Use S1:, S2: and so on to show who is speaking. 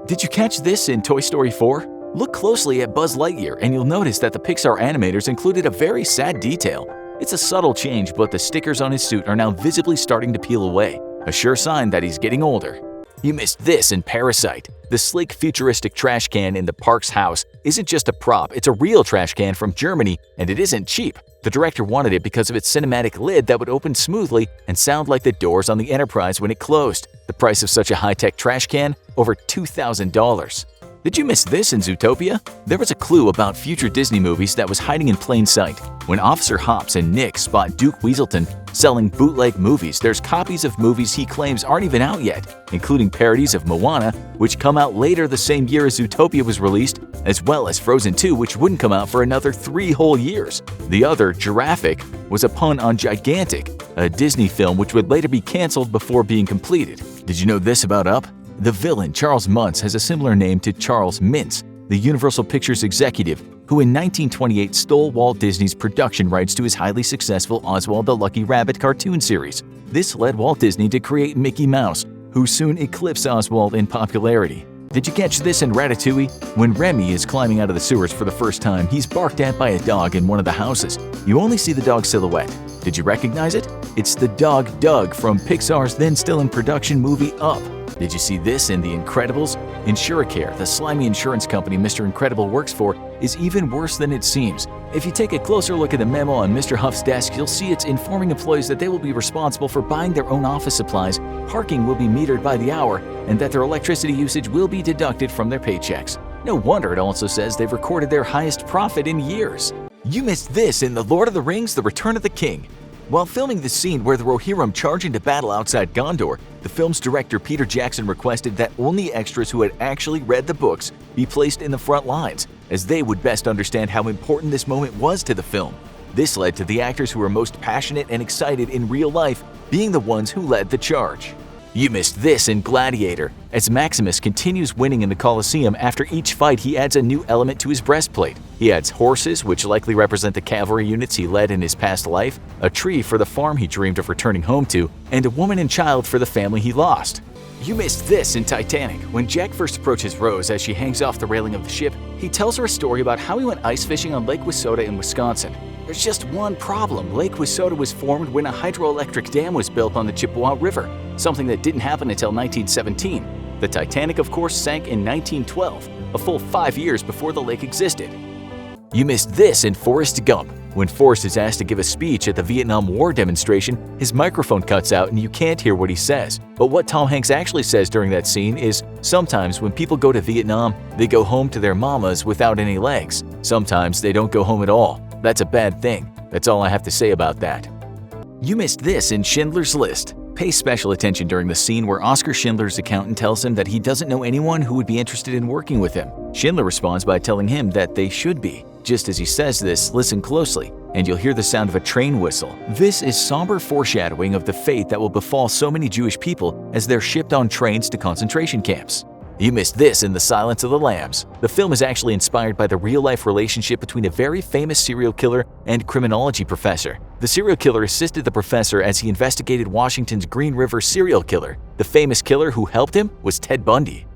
S1: Did you catch this in Toy Story 4? Look closely at Buzz Lightyear and you'll notice that the Pixar animators included a very sad detail. It's a subtle change, but the stickers on his suit are now visibly starting to peel away, a sure sign that he's getting older. You missed this in Parasite. The sleek, futuristic trash can in the park's house isn't just a prop, it's a real trash can from Germany, and it isn't cheap. The director wanted it because of its cinematic lid that would open smoothly and sound like the doors on the Enterprise when it closed. The price of such a high-tech trash can? Over $2,000. Did you miss this in Zootopia? There was a clue about future Disney movies that was hiding in plain sight. When Officer Hops and Nick spot Duke Weaselton selling bootleg movies, there's copies of movies he claims aren't even out yet, including parodies of Moana, which come out later the same year as Zootopia was released, as well as Frozen 2, which wouldn't come out for another 3 whole years. The other, Giraffic, was a pun on Gigantic, a Disney film which would later be canceled before being completed. Did you know this about Up? The villain, Charles Muntz, has a similar name to Charles Mintz, the Universal Pictures executive, who in 1928 stole Walt Disney's production rights to his highly successful Oswald the Lucky Rabbit cartoon series. This led Walt Disney to create Mickey Mouse, who soon eclipsed Oswald in popularity. Did you catch this in Ratatouille? When Remy is climbing out of the sewers for the first time, he's barked at by a dog in one of the houses. You only see the dog's silhouette. Did you recognize it? It's the dog Doug from Pixar's then still in production movie Up. Did you see this in The Incredibles? Insuricare, the slimy insurance company Mr. Incredible works for, is even worse than it seems. If you take a closer look at the memo on Mr. Huff's desk, you'll see it's informing employees that they will be responsible for buying their own office supplies, parking will be metered by the hour, and that their electricity usage will be deducted from their paychecks. No wonder it also says they've recorded their highest profit in years. You missed this in The Lord of the Rings: The Return of the King. While filming the scene where the Rohirrim charge into battle outside Gondor, the film's director Peter Jackson requested that only extras who had actually read the books be placed in the front lines, as they would best understand how important this moment was to the film. This led to the actors who were most passionate and excited in real life being the ones who led the charge. You missed this in Gladiator. As Maximus continues winning in the Colosseum, after each fight he adds a new element to his breastplate. He adds horses, which likely represent the cavalry units he led in his past life, a tree for the farm he dreamed of returning home to, and a woman and child for the family he lost. You missed this in Titanic. When Jack first approaches Rose as she hangs off the railing of the ship, he tells her a story about how he went ice fishing on Lake Wissota in Wisconsin. There's just one problem. Lake Wissota was formed when a hydroelectric dam was built on the Chippewa River, something that didn't happen until 1917. The Titanic, of course, sank in 1912, a full 5 years before the lake existed. You missed this in Forrest Gump. When Forrest is asked to give a speech at the Vietnam War demonstration, his microphone cuts out and you can't hear what he says. But what Tom Hanks actually says during that scene is, sometimes when people go to Vietnam, they go home to their mamas without any legs. Sometimes they don't go home at all. That's a bad thing. That's all I have to say about that. You missed this in Schindler's List. Pay special attention during the scene where Oscar Schindler's accountant tells him that he doesn't know anyone who would be interested in working with him. Schindler responds by telling him that they should be. Just as he says this, listen closely, and you'll hear the sound of a train whistle. This is somber foreshadowing of the fate that will befall so many Jewish people as they're shipped on trains to concentration camps. You missed this in The Silence of the Lambs. The film is actually inspired by the real-life relationship between a very famous serial killer and criminology professor. The serial killer assisted the professor as he investigated Washington's Green River serial killer. The famous killer who helped him was Ted Bundy.